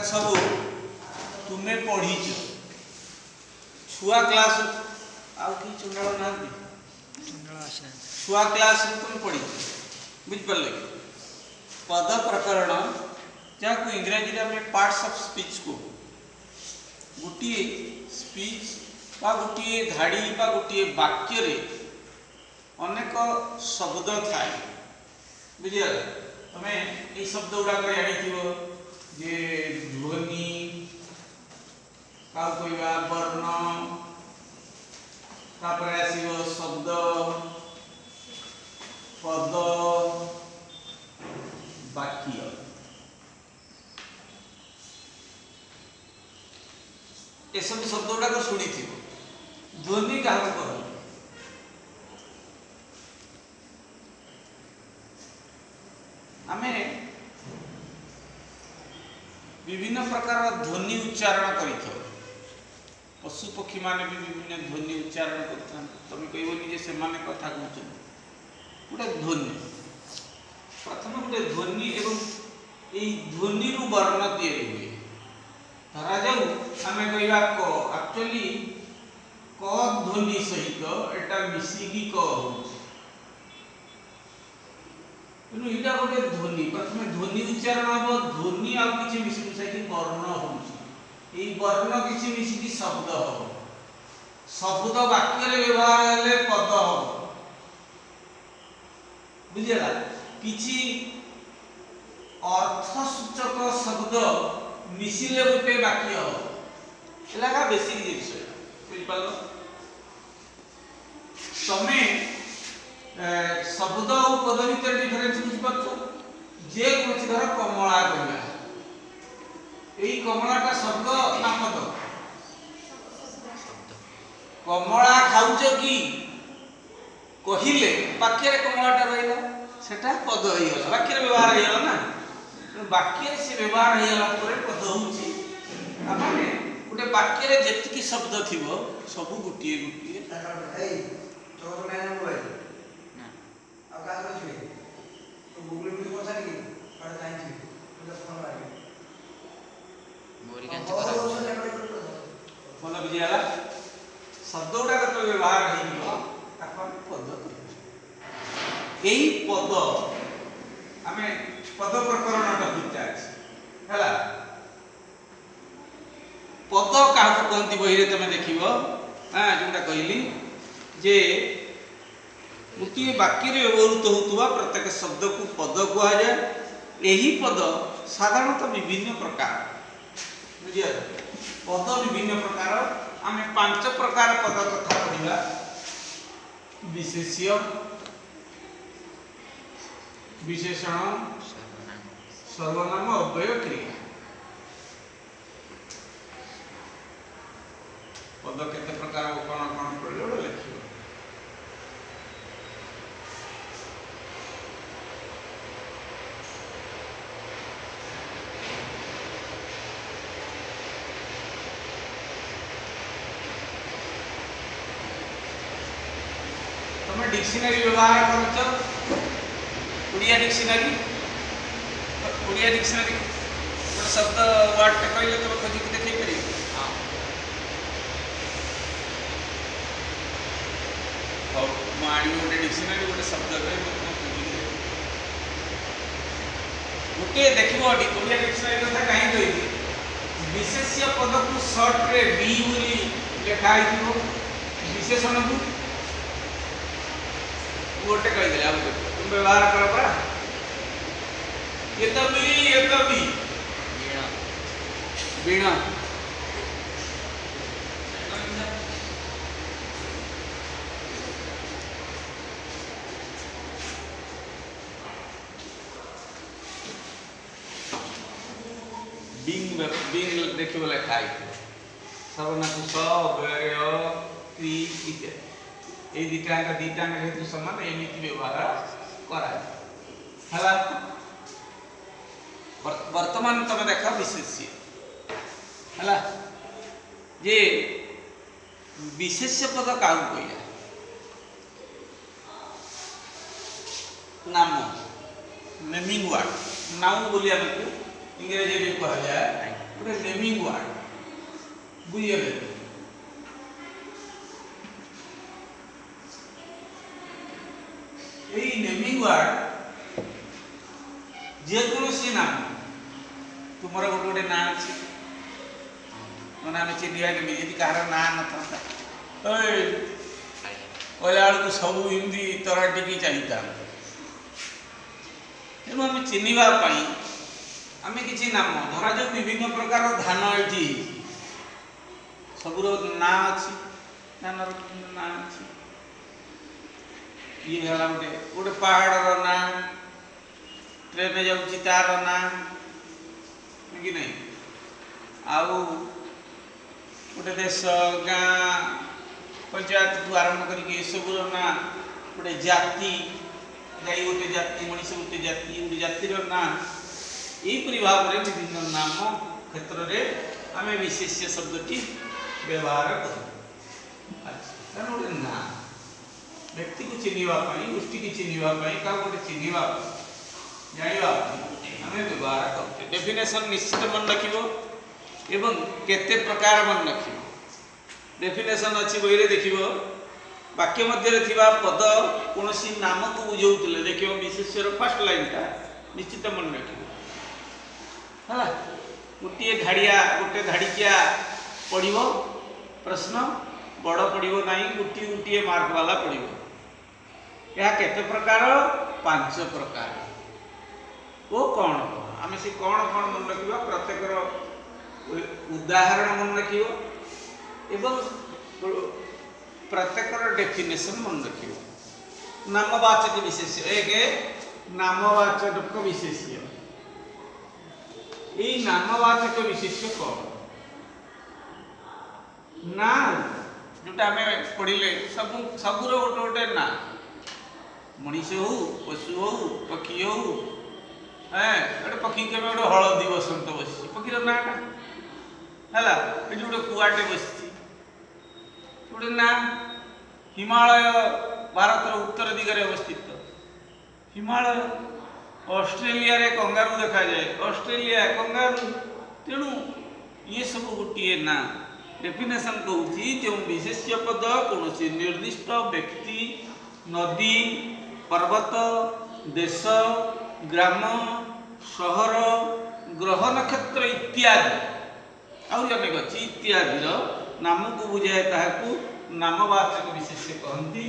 सब तुम्हें पढ़ी छुआ क्लास आउ कि चुंडाल ना छुआ क्लास तुम पढ़ी बुझिपारे पद प्रकरण जहाँ को इंग्राजी में पार्ट्स ऑफ स्पीच को गोटे स्पीच बा गोटे धाड़ी बा गोटे वाक्य रे अनेक शब्द थाए बुझिगल तमें ये शब्द गुड़ाक जानी जे ध्वनि का कहवा वर्ण तापर आसीबो शब्द पद वाक्य ये सब शब्द गुड़ाक शुणी थी ध्वनि क्या कह आमे विभिन्न प्रकार ध्वनि उच्चारण कर पशु पक्षी माने भी विभिन्न ध्वनि उच्चारण कर तुम कहबनी से कथा कहते गोटे ध्वनि प्रथम गोटे ध्वनि एवं यही ध्वनि रु वर्ण तैयारी हुए धरा जाऊ आम कहवा क एक्चुअली क ध्वनि सहित एटा मिसिकी क तेणु यहाँ गोटे ध्वनि प्रथम ध्वनि उच्चारण हम ध्वनि आ कि मिसी मिसाई वर्ण हो वर्ण किसी मिसिकी शब्द हम शब्द वाक्य व्यवहार हेले पद हम बुझेगा किसी अर्थसूचक शब्द मिसिले गोटे वाक्य हम एलाका बेसिक जिनिस बुझिपार तमें शब्द और पद भर डिफरेन्स बुझिपार जे कौन धर कमला कहला यही कमलाटा शब्द ना पद कमला खाऊच कि कहले वाक्य कमलाटा रहा सेटा पद हो वाक्य व्यवहार हो ना वाक्य से व्यवहार हो पद होने गोटे वाक्य जी शब्द थी सब गोटे गोटे मन बुझीगला शब्द गुड़ाक तो व्यवहार पद यही पद आम पद प्रकरण टपिकटा है पद क्या कहती बही तुम देख हाँ जोटा कहली जे गोटे वाक्य व्यवहृत होता प्रत्येक शब्द को पद कहुए यही पद साधारणतः विभिन्न प्रकार बुझे पद विभिन्न प्रकार आम 5 प्रकार पद कथा पढ़ा विशेष्य विशेषण सर्वनाम अव्यय क्रिया पद केते प्रकार कौन कौन पढ़े लिख डिक्शनरी व्यवहार करिया डिक्शनरी गोटे शब्द वर्ड कहले तुम खोजिक देखे पार गोटे डिक्शनरी गोटे शब्द गोटे देख ओडिया डिक्शनरी कथा कहीं कही विशेष्य पद को सर्ट रे बी लिखाई विशेषण को गोटे कहीदे तुम व्यवहार कर परा ये तो भी वीणा बिंग बिंग देखिए लिखाई सर्वनाम स अव्यय क्रि इत्यादि ये दीटा हेतु समान एमती व्यवहार करा वर्तमान तुम देख विशेष्य है जे विशेष्य पद क्या कहला नाम नेमिंग वर्ड नाउन बोली आमको इंग्रेजी में कह जाए गोटे नेमिंग वार्ड बुझिगले এই নেমিং ওয়ার্ড যে কোনসি নাম তোমার গোটে গোটে না আছে মানে আমি চিনিয়া কেমি যদি কাହାର না নথা ওই କହିଲା ବେଳକୁ ସବୁ ଏମିତି ତରାଟିକି ଚାହିଁଥାନ୍ତି ତେଣୁ ଆମେ ଚିହ୍ନିବା ପାଇଁ ଆମେ କିଛି ନାମ ଧରାଯାଉ ବିଭିନ୍ନ ପ୍ରକାର ଧାନ ଏଠି ସବୁର ନାଁ ଅଛି ଧାନର ନାଁ ଅଛି ये है गोटे गोटे पहाड़ ना ट्रेन जाऊँगी तार ना कि नहीं आउ गोटे देश गाँ पंचायत को आरंभ करके सबूर ना गोटे जाति गाई गोटे जाति मनीष गोटे जातिर ना यहीपरि भाव में विभिन्न नाम क्षेत्र में आम विशेष्य शब्दटी व्यवहार कर गोटे ना व्यक्ति को चिन्हवा गोष्ठी की चिन्हवा क्या गोटे चिन्हवा जाना आम व्यवहार करते डेफिनेशन निश्चित मन रखिब एवं केते प्रकार मन रखिब डेफिनेशन अच्छी बही देखिब वाक्य मध्य थिबा पद कौन सी नाम को बुझाऊले देख विशेष्यर फर्स्ट लाइन टा निश्चित मन रखिब है गोटे धाड़िया गोटे धाड़िकिया पढ़ो प्रश्न बड़ पड़ो ना गोटे गोटे मार्क वाला पड़ो यह केते प्रकार 5 प्रकार वो कौन आम से कौन कौन मन रखा प्रत्येक उदाहरण मन रखियो एवं प्रत्येक डेफिनेशन मन रखियो नामवाचक विशेष्य एक नामवाचक विशेष्य ये नामवाचक विशेष्य कौन ना जोटा आम पढ़ले सब सबूर गोटे गोटे ना मनीष हो पशु हो पक्षी हो गोटे पक्षी के गोटे हलदी बसंत बस पक्षीर नाटा है ये गोटे कुआटे बस गोटे ना हिमालय भारतर उत्तर दिगरे अवस्थित हिमालय ऑस्ट्रेलिया रे कंगारू देखा जाए ऑस्ट्रेलिया कंगारू तेणु ये सब गोटे ना डेफिनेशन कहूँ जो विशेष्य पद कौन से निर्दिष्ट व्यक्ति नदी पर्वत देश ग्राम सहर ग्रह नक्षत्र इत्यादि आहुरी अनेक अच्छी इत्यादि नाम को बुझाए ताकू नामवाचक विशेष्य कहती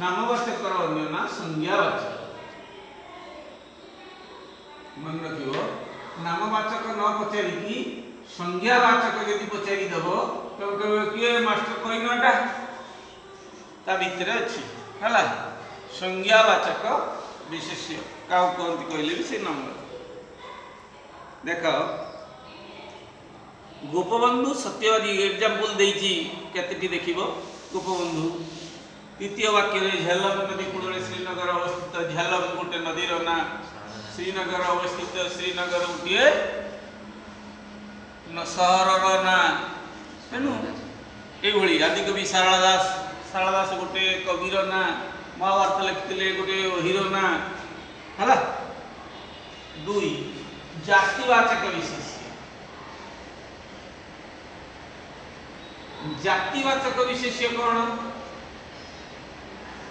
नामवाचक अन्य ना संज्ञावाचक मन रखियो नामवाचक न पचारिकी संज्ञावाचक यदि पचारिदेव तो किए मास्टर कहनाटा ता भितर अच्छी है संज्ञावाचक विशेष्य क्या कहते कहले भी से नंबर देख गोपबंधु सत्यवादी एग्जाम्पल देती केतटी देख गोपबंधु तृतीय वाक्य झेलम नदी कूल श्रीनगर अवस्थित झेलम गोटे नदीर ना श्रीनगर अवस्थित श्रीनगर गोटे सहर ना तेणु ये आदिकवि सारला दास गोटे कविर ना महाभारत लिखते गोटे हीरो ना है दुई जातिवाचक विशेष्य जातिवाचक विशेष्य कौन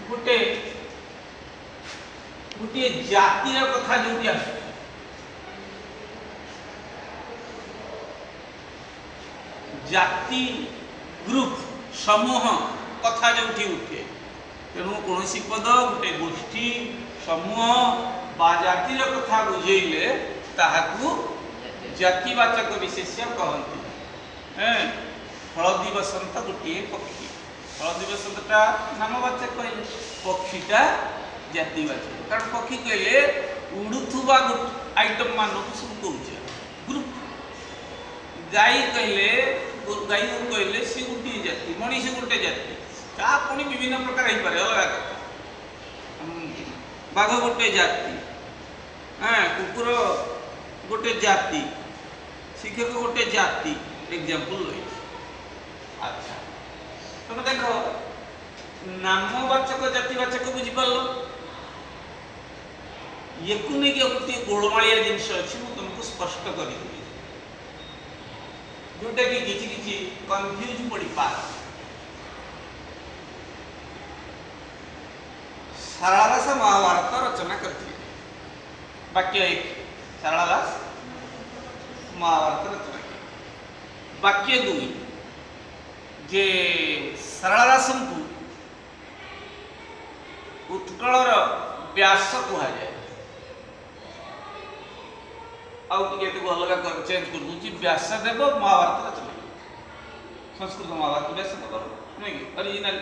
गोटे गोटे जातिर कथा जो आस जाति ग्रुप समूह कथा जो उठे तेणु कौन पद गोटे गोष्ठी समूह बा जातिर कथा बुझेले ताहाकू जातिवाचक विशेष्य कहती हलदी बसंत गोटे पक्षी हलदी बसंतटा नामवाचक कहले पक्षीटा जातिवाचक कारण पक्षी कहले उड़ुथुबा आइटम मानक सब कौचे ग्रुप गाई कहले गाई कहले सी गोटे जाति मनीष गोटे जाति ता पुणी विभिन्न प्रकार हो पारे अलग कथा बाघ गोटे जाति कुकुर गोटे जाति शिक्षक गोटे जाति एग्जाम्पल रही अच्छा तुम देख नामवाचक जातिवाचक बुझीपार ये गोटे गोलमालिया जिनस अच्छी तुमको स्पष्ट कर जोटा कि किसी किसी कंफ्यूज पड़ी पार सारला दास महाभारत रचना करते वाक्य एक सारला दास महाभारत रचना कर वाक्य दुई जे सारला दास को उत्कलर व्यास कह जाए अलग चेंज कर दूसरी व्यासदेव महाभारत रचना संस्कृत महाभारत व्यासदेव नहीं ओरिजिनल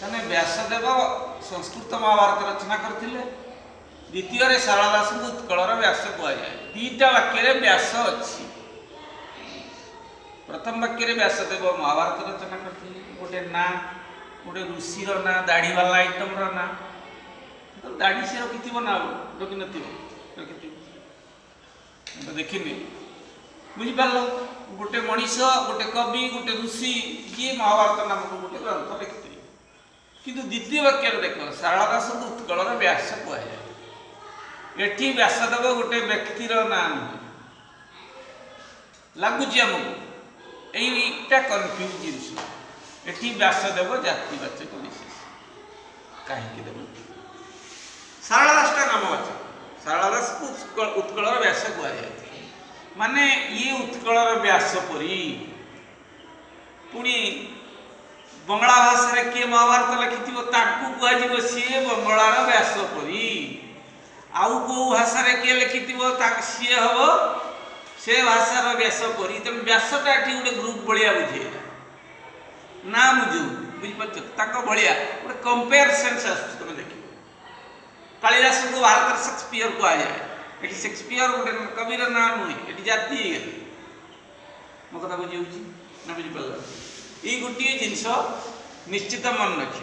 कहने व्यासदेव संस्कृत महाभारत रचना करते द्वितीय सारला दास को उत्कलर व्यास कह जाए दीटा वाक्य व्यास अच्छी प्रथम वाक्य व्यासदेव महाभारत रचना करते गोटे ना गोटे ऋषिर ना दाढ़ी वाला आइटम ना दाढ़ी से रखि ना रखि रखि देखनी बुझिपार गोटे मनीष गोटे कवि गोटे ऋषि किए महाभारत नामक गोटे ग्रंथ लिखिथे किंतु द्वितीय वाक्य देख सारला दास को उत्कलर व्यास कह जाए एठी व्यासदेव गोटे व्यक्तिर ना लगुच आमको यहीटा कन्फ्यूज जिन एठी व्यासदेव जातिवाचक विशेष कहीं देव सारला दास नामवाचक सारला दास को उत्कलर व्यास कह जाए माने ये उत्कलर व्यास परी पुणी बंगला भाषा किए महाभारत लिखि कह सी बंगलार व्यास परी आउ कौ भाषा किए लिखि सी हम से भाषार व्यास परी तेणु व्यासटा ये गोटे ग्रुप भाया बुझे ना बुझे बुझिपार भाया गोटे कंपेयर सेन्स तुम देख कालिदास को भारत शेक्सपियर कह जाए ये शेक्सपियर गोटे कविर ना नुहे ये जाति मो कथा बुझी ना बुझिपार ये गोटे जिनस निश्चित मन रख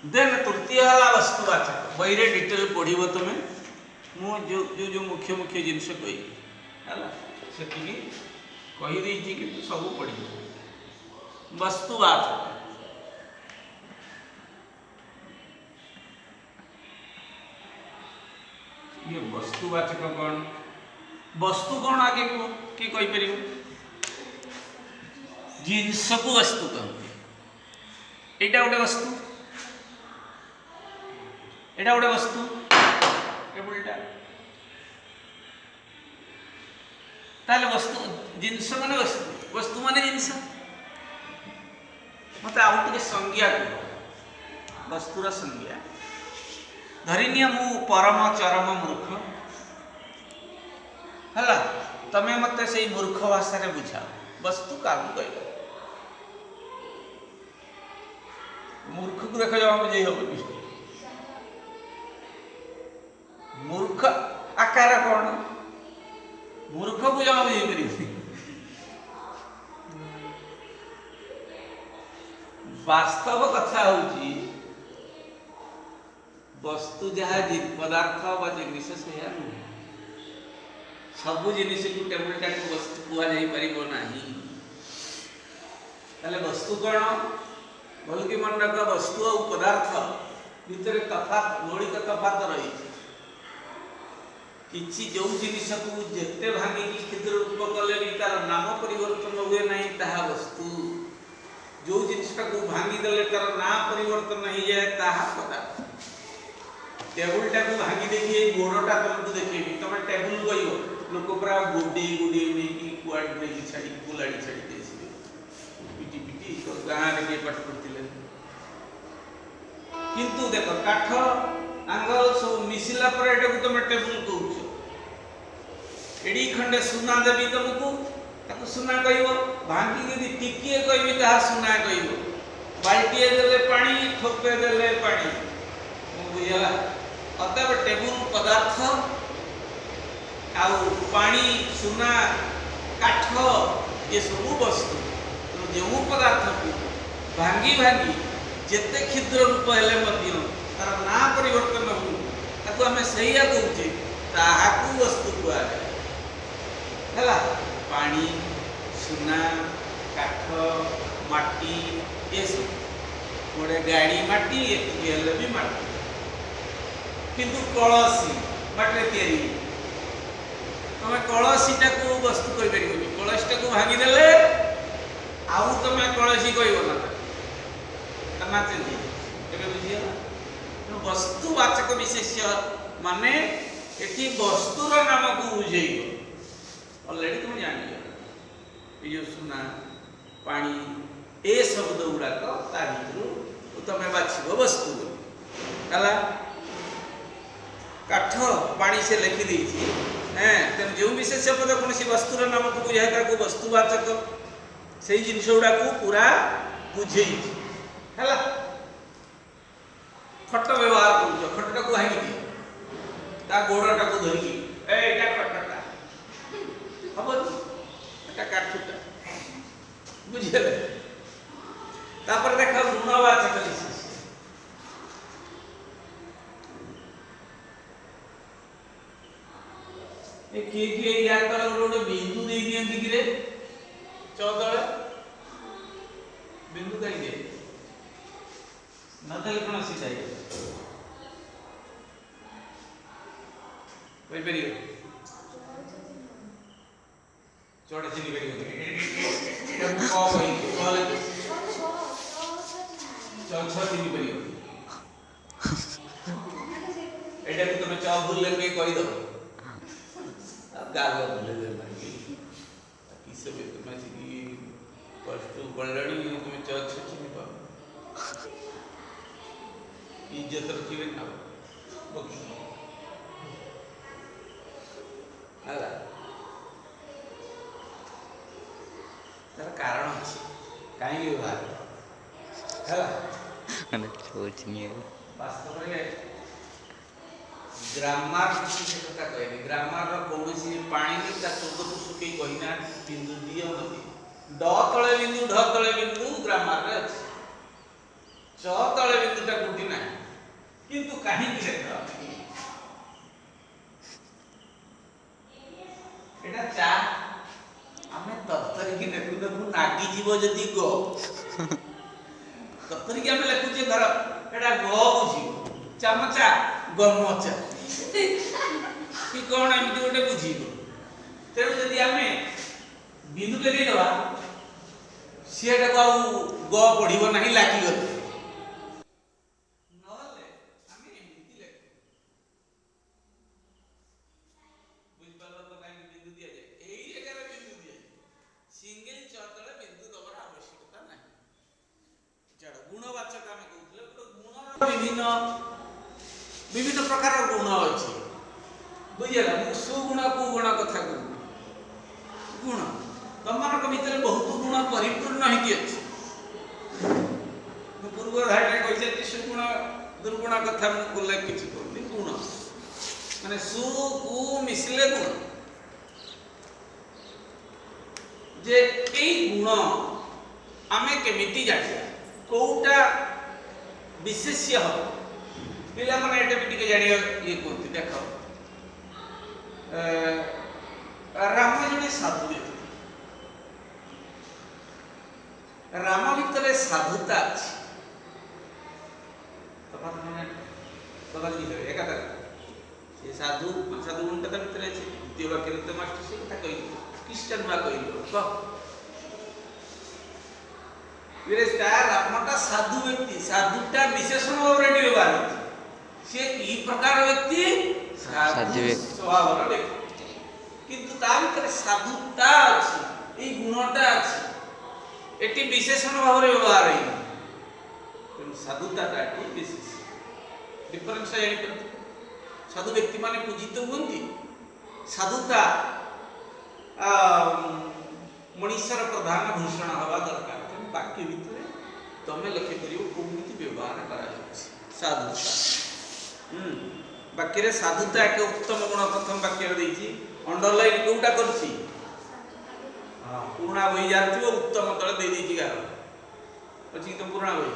देन तृतीय है वस्तुवाचक बही डिटेल पढ़व तुम्हें मु जो मुख्य मुख्य जिनस कही से कहीदे कि सब पढ़ वस्तुवाचक ये वस्तुवाचक कौन वस्तु कौन आगे किए कहीपर जिनस को वस्तु कहते यहाँ गोटे वस्तु एटा गोटे वस्तु टेबुलटा ताले वस्तु जिनस माने वस्तु वस्तु माने जिनस मत आउ संज्ञा वस्तुर संज्ञा धरिनी मु परम चरम मूर्ख है तमें मत से मूर्ख भाषा रे बुझाओ वस्तु क्या कह मूर्ख को देख जाओ बुझे हम मूर्ख आकार कौन मूर्ख को जमा बुझे वास्तव कथा हूँ वस्तु जहाँ पदार्थ बा जिनिस से सबू जिनिस को टेबुल टाइम वस्तु कहना ताले वस्तु कौन भल कि मन रख वस्तु और पदार्थ भितर तफात मौलिक तफात रही किसी जो जिनिस को जिते भांगिकी क्षुद्र रूप कले भी तार नाम परिवर्तन हुए ना ताहा वस्तु जो जिनटा को भांगीदे तार ना परिवर्तन हो जाए ताहा पदार्थ टेबुलटा को भांगी देखिए गोड़टा तुमको देखेबी तुम टेबुल कह लोक पूरा गुडी गुडी नहीं कुआड़ नहीं छाड़ी बुलाड़ी छाड़ी देसी पिटी पिटी गाँव में पाठ पढ़ते किंतु देख काठ आंगल सब मिसिला पर एटा को तुम टेबुल कहूछ एडी खंडे सुना देवी तुमको ताको सुना कहबो भांगी यदि टिकिए कहबी ताहा सुना कहबो बाल्टीए देले पानी ठोपे देले पानी बुझला अतएव टेबुल पदार्थ आउ पानी सुना काठ ये सब वस्तु जो पदार्थ को भांगी भांगी जिते क्षुद्र रूप हेले तार ना परिवर्तन हो ताको आम सैया कहे ताहाकू वस्तु कहला पानी सुना काठ माटी ये सब गोटे गाड़ी माटी ये भी माटी किंतु कलसी माटी तैयारी तुम कलसीटा को वस्तु कही पार कलसीटा को भांगीदेले आउ तुम कलसी कहना ना चेंज बुझीगला वस्तुवाचक विशेष्य माने एटी वस्तुर नाम को बुझे अलरेडी तुम जान ये सुना पानी ए शब्द गुड़ाक ता भर तुम बाछब वस्तु है काठ पानी से लिखिदी तेणु जो विशेष पद कौन सी वस्तुर नाम को बुझाए ताको वस्तुवाचक से जिनस गुड़ा पूरा बुझे है खट व्यवहार कर खटा को भांगी गोड़टा को धरिकी एटा खटटा हम काठुटा बुझे तापर देख गुणवाचक विशेष किए किए या तले गोटे बिंदु दे दियंती कि रे चौदले बिंदु कहीं दे नदल कोन सीधा है कोई परियो चौड़ा चिनी परियो एटा को कोई कोले चौथा चिनी परियो एटा को तुम चौ भूल ले कहि दो अब गाल भूल ले मार की सब तुम की कष्ट पड़लणी तुम चौ चिनी पा इज्जत रखिबे ना हला तार कारण अछि काई व्यवहार हला अने सोच नहीं वास्तव में ग्रामर किसी कथा कहनी ग्रामर कौन सी पानी नहीं ता चौक तो सुके कहिना बिंदु दियो नदी ड तळे बिंदु ढ तळे बिंदु ग्रामर रे अछि च तळे बिंदु ता कोठी ना किंतु काहे कि देखो एटा चा हमें तत्तरी की देखु देखु नागी जीव जदी गो तत्तरी की हमें लिखु जे धर एटा गो बुझी चमचा गमचा कि कोन एमती गोटे बुझीबो तेणु जदी हमें बिंदु के देवा सेटा को ग पढ़िबो नाही लागी गले विभिन्न विभिन्न प्रकार गुण अच्छी बुझेगा सुगुण कुगुण कथा को गुण तुम भर बहुत गुण परिपूर्ण होती पूर्व धारे कही सुगुण दुर्गुण कथा बोले किसी कहते गुण माने सु कु मिसले गुण जे ए गुण आमे केमिति जानिया कोटा विशेष्य हो पिला माने एटा भी टिके जानिया ये कहते देखो राम जने साधु व्यक्ति राम भितर साधुता अछि तफात माने तफात की है एकाता से साधु साधु गुणटा त भितर अछि द्वितीय वाक्य रे मास्टर से कथा कहि क्रिश्चियन मा कहि क विरेस्ता रामटा साधु व्यक्ति साधुटा विशेषण ऑलरेडी व्यवहार से ई प्रकार व्यक्ति साधु स्वभाव व्यक्ति किंतु ता भीतर साधुता अछि ई गुणटा अछि एटी विशेषण भाव रे व्यवहार है साधुता काटी विशेष डिफरेंस जानि पर साधु व्यक्ति माने पूजित हुंती साधुता मनुष्यर प्रधान भूषण हवा दरकार वाक्य भितर तमे लिखि करियो कोमिति व्यवहार करा साधुता वाक्य रे साधुता एक उत्तम गुण प्रथम वाक्य रे देछि अंडरलाइन कोउटा करछि हां पुराना होई जाथिबो उत्तम तळे दे देछि गार अछि तो पुराना होई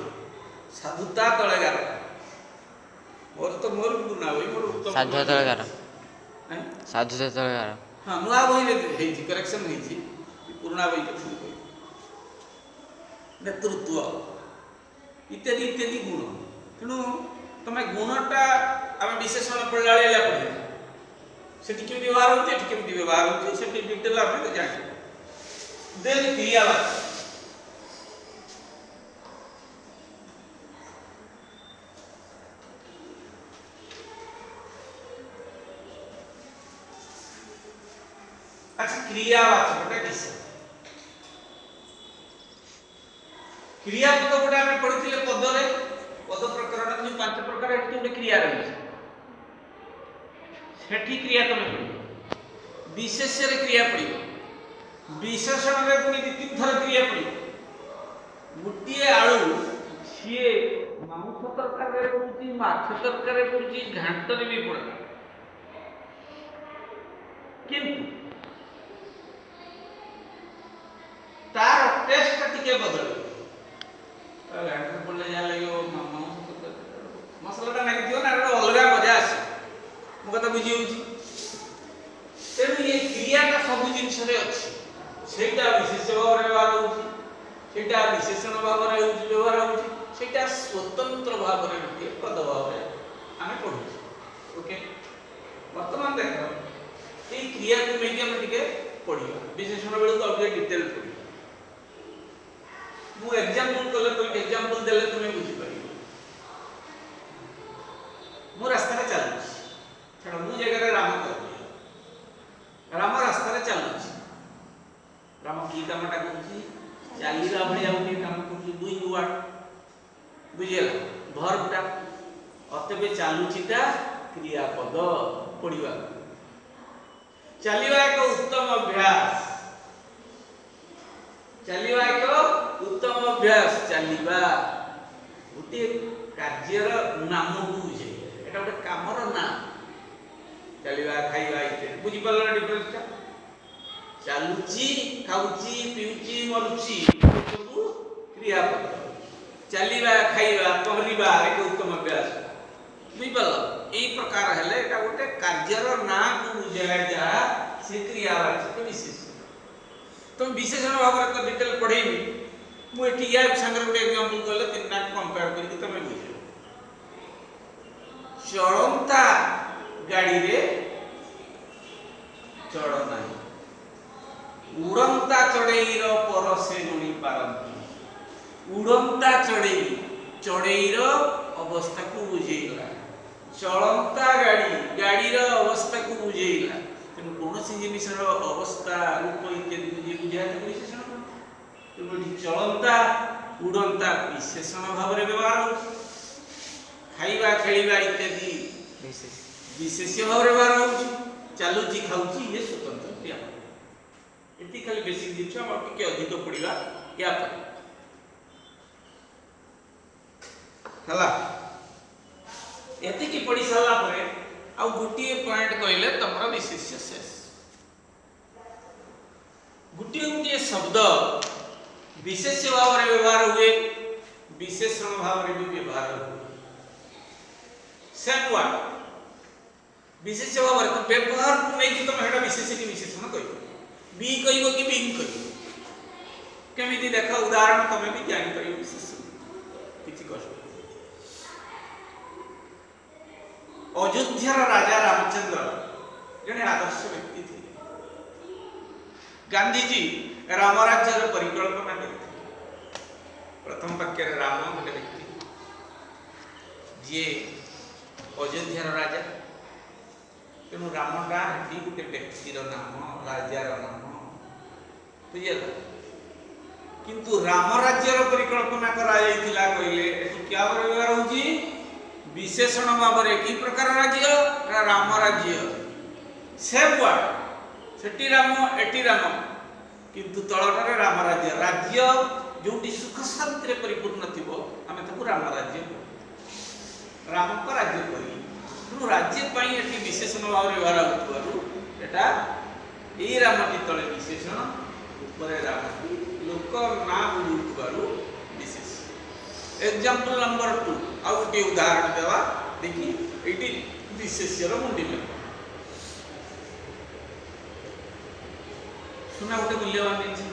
साधुता तळे गार मोर तो मोर पुराना होई मोर उत्तम साधुता तळे गार हैं साधुता तळे गार हां नुआ होई रे हेछि करेक्शन हेछि पुराना होई के नेतृत्व इत्यादि इत्यादि गुण तेणु तुम गुणटा आम विशेषण पढ़ा पढ़े सेठी केमती व्यवहार होती एठी केमती व्यवहार होती सेठी डिटेल आपने जाने देन क्रियावाची अच्छा क्रियावाची बेटा किस क्रियापद गोटे आम पढ़ी पदरे पद प्रकरण जो 5 प्रकार एटी गोटे क्रिया रही सेठी क्रिया तुम पढ़ विशेषण क्रिया पढ़ विशेषण में पुणी 2-3 थर क्रिया पढ़ गोटे आलू सी मांस तरकारी पड़ुची माछ तरकारी पड़ुची घांटरे भी पड़े किंतु तार टेस्ट टिके बदल घांटरे पड़े जा लगे मसलाटा नागी दियो ना अलग मजा आसे मो कथा बुझी होउची तेणु ये क्रियाटा सब जिनस अच्छी सेटा विशेष भाव व्यवहार होउची सेटा विशेषण भाव व्यवहार होउची सेटा स्वतंत्र भाव रे पद भाव आमे पढु ओके वर्तमान देखो ये क्रिया को लेके हम टिके पढिबा विशेषण बेलू तो अलग डिटेल पढिबा मु एग्जांपल कले कोई एग्जांपल देले तुमे बुझी पारिबो मु रास्ता रे चलू छड़ मु जगह रे राम कर राम रास्ता रे चलू राम की कामटा करछि चालीरा भलिया उठी काम करछि डूइंग व्हाट बुझियला भर्बटा अतबे चालुचिटा क्रियापद पढिबा चलिबा एक उत्तम अभ्यास चलिबा एक उत्तम अभ्यास चलिबा गोटे कार्यर नाम को बुझे एटा गोटे कामर नाम चलिबा खाइबा इत्यादि बुझी पल्ला डिफरेंसटा चालुची खाउची पिउची मरुची सब क्रियापद चलिबा खाइबा पहरिबा एक उत्तम अभ्यास बुझी पल्ला एई प्रकार हेले एटा गोटे कार्यर नाम को बुझाय जा से क्रियावाचक विशेष तुम विशेषण भाव में तो डिटेल पढ़ेबी मु एठी या संगर गोटे एग्जांपल करले तीन ना कंपेयर करके तमे बुझियो चलंता गाड़ी रे चढ़ नाही उड़ंता चढ़ेईर परसे गुणी पारंती उड़ंता चढ़ेई चढ़ेईर अवस्था को बुझेइला चलंता गाड़ी रो अवस्था को बुझेइला तेणु कौन सी जिनिसर अवस्था रूप इत्यादि बुझे बुझा विशेषण तेणु चलंता उड़ंता विशेषण भाव में व्यवहार हो खाइबा खेलिबा इत्यादि विशेष भाव में व्यवहार हो चालुची खाउची ये स्वतंत्र क्रिया एति खाली बेसिक जिनिस हम टिके अधिक पढिबा या पर हला एति की पढि साला परे आ गुटिए पॉइंट कहले तमरा विशेष्य शेष गुटिए शब्द विशेष्य भाव रे व्यवहार हुए विशेषण भाव रे भी व्यवहार हुए सेम वर्ड विशेष्य भाव रे तो व्यवहार को नै कि तुम हेडा विशेष्य की विशेषण कहिबो बी कहिबो कि बिंग कहिबो केमिति देखा उदाहरण तमे भी जानि परिबो विशेषण किछि कष्ट अयोध्या राजा रामचंद्र जने आदर्श व्यक्ति थे गांधी जी राम राज्य परिकल्पना करते प्रथम वाक्य राम गोटे व्यक्ति जे अयोध्या राजा तेणु रामटा ये गोटे व्यक्तिर नाम राजार नाम बुझेगा किंतु राम राज्य परिकल्पना करा जायतिला कहले एठी क्या व्यवहार होची विशेषण भाव में कि प्रकार राज्य राम राज्य सेम वर्ड सेठी राम एटी राम किंतु तलटारे राम राज्य राज्य जोटी सुख शांति परिपूर्ण थिबो आमे ताकू राम राज्य राम को राज्य करी तेणु राज्य पई एटी विशेषण भाव में व्यवहार होतबारु एटा ए रामटी तले विशेषण ऊपर रामटी लोक ना बुलुतबारु विशेष एग्जांपल नंबर 2 आ गोटे उदाहरण देवा देखी एटी विशेष्यर मुंडी में सुना गोटे मूल्यवान जिनिस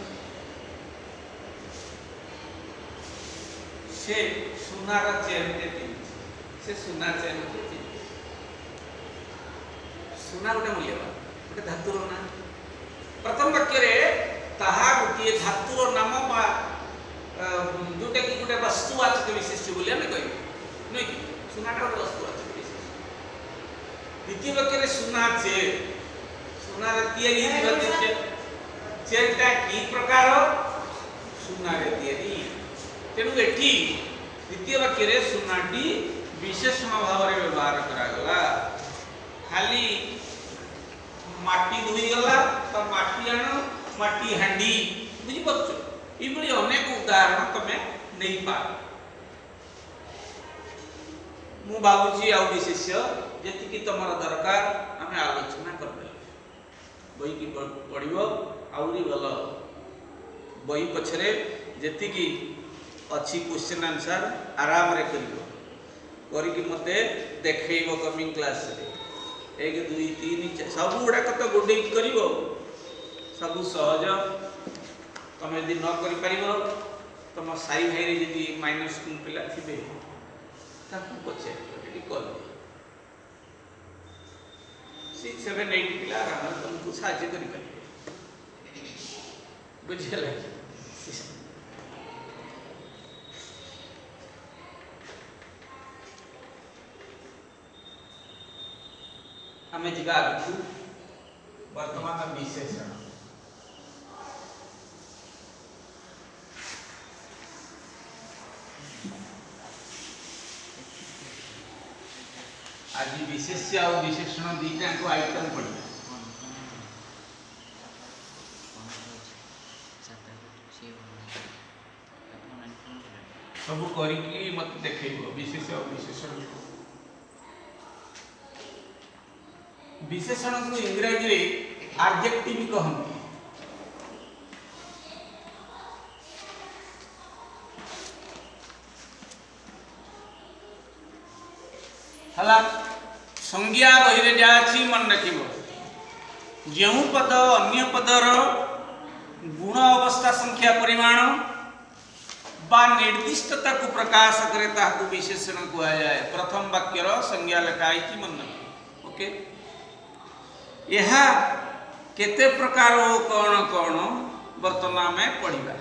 से सुनार चेन से सुना चेन सुना गोटे मूल्यवान गोटे धातुर ना प्रथम वाक्य रे ताहा गोटे धातुर नाम बा जोटा कि गोटे वस्तुवाचक विशेष्य बोली आम कह नुह कि सुनाटा गोटे वस्तुवाचक विशेष्य द्वितीय वाक्य रे सुना तैयारी चेनटा कि प्रकार सुना रे तैयारी तेणु एठी द्वितीय वाक्य रे सुनाटी विशेषण भाव में व्यवहार करागला खाली माटी धोई गला तो माटी आण माटी हांडी बुझी पाछ ये अनेक उदाहरण तमें नहीं पा मु भावुची आ विशेष्य जी तुम दरकार आम आलोचना कर बही की पढ़ो आहरी भल बही पछरे जी अच्छी क्वेश्चन आंसर आराम रे करके मते देखैब कमिंग क्लास रे 1 2 3 4 सब गुड़ाक तो गोडे कर सब सहज तुम यदि न कर तुम साई भाई जी माइनर स्कूल पिला थे पचार कर 6 7 8 पिला आराम तुमको साहाଯ୍य कर बुझे आमे जिगा आगु वर्तमान विशेषण आज विशेष्य और विशेषण दुईटा को आइटम पढ़ा सब करिकी मत देखैबो विशेष्य और विशेषण विशेषण को इंग्रजी रे एडजेक्टिव कहंती हला संज्ञा बही रे जाछि मन रखिबो जेउ पद अन्य पदर गुण अवस्था संख्या परिमाण बा निर्दिष्टता को प्रकाश करे ताकू विशेषण कुआ जाए प्रथम वाक्यर संज्ञा लिखाई मन रखिबो ओके यह केते प्रकार कौन कौन वर्तमान में पढ़ा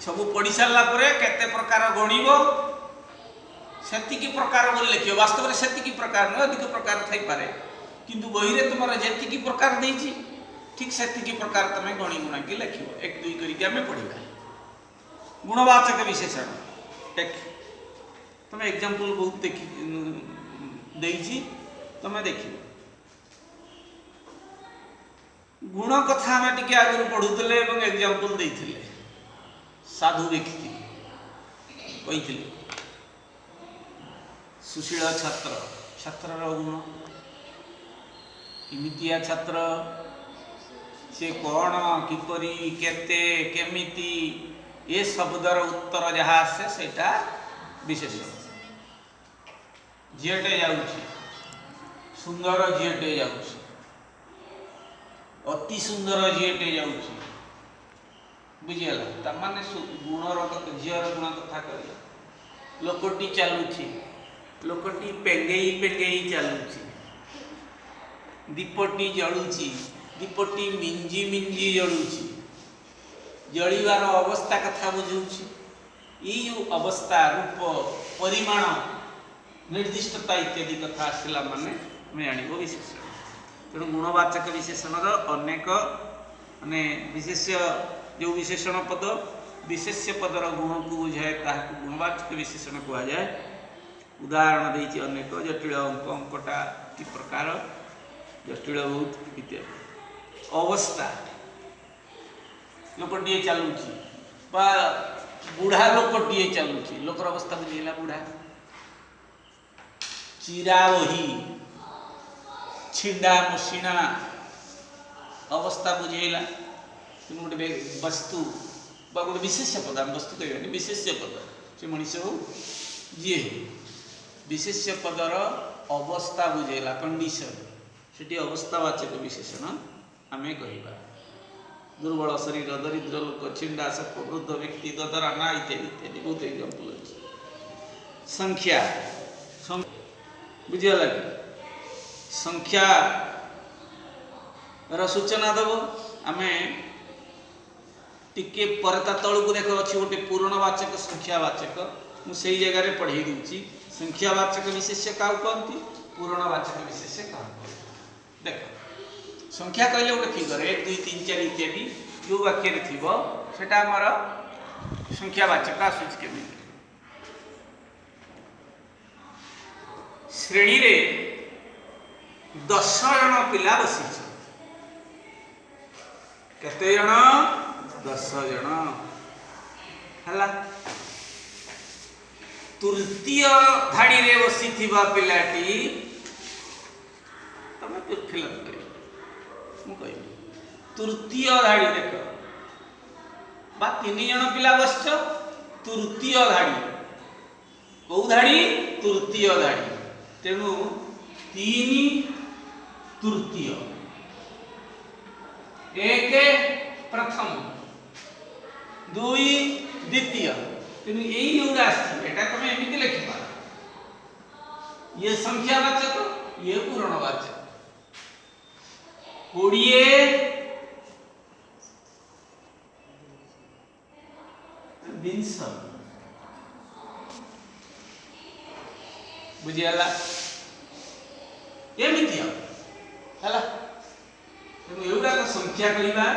सब पढ़ी सारा केते प्रकार गणिब से प्रकार बोल लिख वास्तव में से प्रकार न अधिक प्रकार थी पारे किंतु बही रे तुम जी प्रकार देती ठीक से प्रकार तुम गणी गुणा कि लिख 1 2 करके आम पढ़ा गुणवाचक विशेषण एक तुम एग्जांपल बहुत देखी तुम देख गुण कथा आम टे आगु पढ़ुले एग्जांपल देते साधु व्यक्ति कही सुशील छात्र छात्र गुण किमितिया छात्र से कौन किपरि केते केमिति ये शब्दर उत्तर जहाँ आसे सेटा विशेषण झीटे जाऊँगी सुंदर झीटे जाऊँगी अति सुंदर झीटे जाऊँगी बुझीगला तमाने गुणर झीर गुण कथा कर लोकटी चलुची लोकटी पेंगेई पेंगेई चलुची दीपटी जलुची दीपटी मिंजी मिंजी जलुची जलिवार अवस्था कथा बुझाऊँ ये अवस्था रूप परिमाण निर्दिष्टता इत्यादि कथा आसला माने मैं जान विशेषण तेणु गुणवाचक विशेषण अनेक माने विशेष्य जो विशेषण पद विशेष्य पदर गुण को बुझाए ताकू गुणवाचक विशेषण कहुए उदाहरण देती अनेक जटिल अंक अंकटा कि प्रकार जटिल बहुत इत्यादि अवस्था लोकटे चलुची बुढ़ा लोकटे चलुची लोकर अवस्था बुझेगा बुढ़ा चिरा वही छिंडा मुसिणा अवस्था बुझेगा गोटे वस्तु गोटे विशेष्य पद आम वस्तु कह विशेष्य पद से मनीष हो जी विशेष्य पदर अवस्था बुझेगा कंडीशन से अवस्थावाचक विशेषण आम कह दुर्बल शरीर दरिद्र लोक छिंडा सर्प वृद्ध व्यक्ति ददरा ना इत्यादि इत्यादि बहुत एग्जाम्पल अच्छे संख्या बुझे लगे संख्या ର सूचना देव आम टिके परता तलू देख अच्छी गोटे पूर्णवाचक संख्यावाचक मुझे जगह पढ़े दूसरी संख्यावाचक विशेष्य क्या कहती पूर्णवाचक विशेष्य क्या देख संख्या कहले गोटे फिगर 1 2 3 4 इत्यादि जो वाक्य थी सेटा आमर संख्यावाचक आसूची केमी श्रेणी रे 10 जन पिला बसी केते जन 10 जन हला तृतीय धाड़ी रे बसी थिबा पिलाटी तमे फिलअप करियो मु कहि तृतीय धाड़ी देख बा 3 जन पिला बसछ तृतीय धाड़ी कौ धाड़ी तृतीय धाड़ी तेणु 3 तृतीय 1 प्रथम 2 द्वितीय तेणु यही जोड़ा एटा तुम एमती लिखिपा ये संख्यावाचक ये पूर्णवाचक 20 20 बुझियाला एमती हला तेणु एगुड़ा संख्या कहवा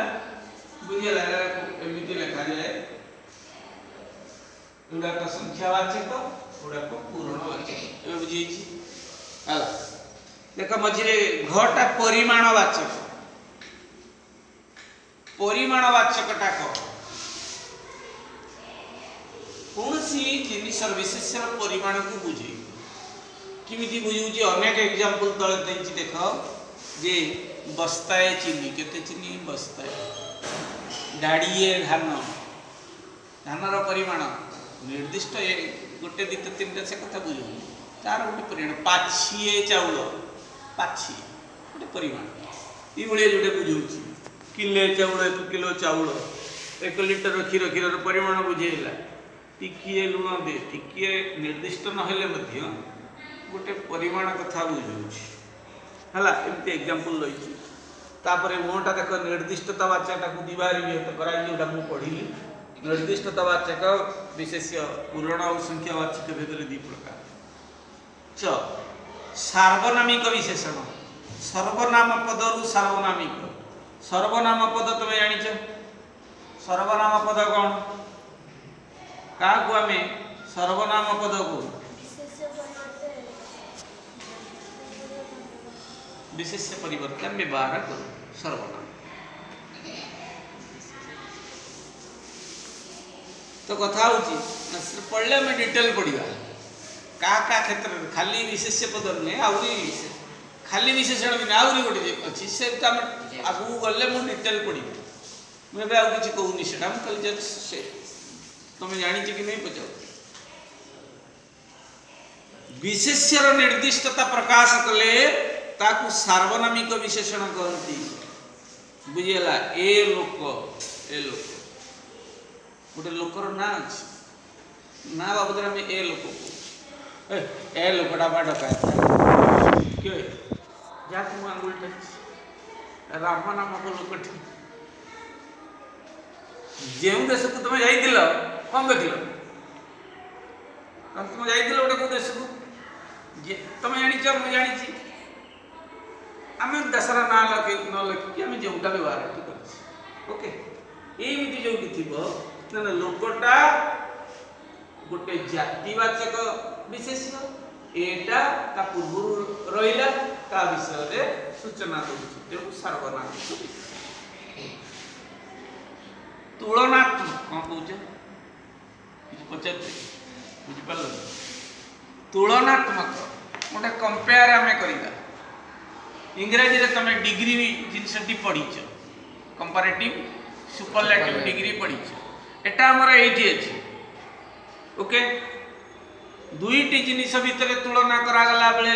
बुझियाला एमती लिखा जाए एगुड़ा संख्यावाचक एगुड़ा पूर्णवाचक ए बुझी हला देख मझे घटा परिमाणवाचक परिमाणवाचकटा कौन सी जिनिसर विशेषर परिमाण को बुझे किमिति बुझुची अनेक एग्जांपल तले देछि देख जे बस्ताए चीनी केते चीनी बस्ताए डाड़िए धान धानर परिमाण निर्दिष्ट गोटे दित तीन से कथा बुझु तार गोटे परिमाण पाछिए चाउल पाछिए गोटे परिमाण ई भले जोटे बुझुची किले चाउल 1 किलो चाउल 1 लिटर क्षीर परिमाण बुझेला टिकिए लुण दे टिकिए निर्दिष्ट नहेले मध्य गोटे परिमाण कथा बुझुची हला एमती एग्जांपल लईची तापरे मोटा देख निर्दिष्टतावाचकटा को दिवारी व्यक्त कराई जोटा मु पढ़िली निर्दिष्टतावाचक विशेष्य पूर्ण और संख्यावाचक भेदरे दी प्रकार च सार्वनामिक विशेषण सर्वनाम पदरु सर्वनाम पद तुम जानिछ सर्वनाम पद कौन का को आमे सर्वनाम पद को विशेष्य परिवर्तन व्यवहार करो सर्वनाम तो कथा होची पढ़ले हमें डिटेल पढ़िबा का क्षेत्र में खाली विशेष्य पद नहीं आउरी खाली विशेषण भी आउरी गोटे अच्छी से आगू गले मु डिटेल पढ़ी मुझे आउ किसी कहूनी से कल से तुम जानी कि नहीं पचाओ विशेष्यर निर्दिष्टता प्रकाश कले ताकू सार्वनामिक विशेषण कहती बुझीगला ए लोक गोटे लोकर ना अच्छी ना बाबद आम ए लोक ए लोकटा बा डका किए जाके मु आंगुल राम नामक लोकटी जो देश को तुम जाइल कौन देख तुम जाइल गोटे कौ देश को तुम जाच मुझे जानी आम देशर ना न लिखिकी आम जोटा व्यवहार कर ओके यमती जो थी ना लोकटा गोटे जातिवाचक विशेष्य एटा ता पूर्व रहा ता विषय सूचना दूसरी सर्वनाम तुलनात्मक कौन कौच पचार बुझिपार तुलनात्मक गोटे कंपेयर आम करवा इंग्राजी रे तुम डिग्री जिनसटी पढ़ीच कंपैरेटिव सुपरलेटिव डिग्री पढ़ीच एटा हमर एठी अछि ओके दुईटी जिनिस भितर तुलना करागला बेले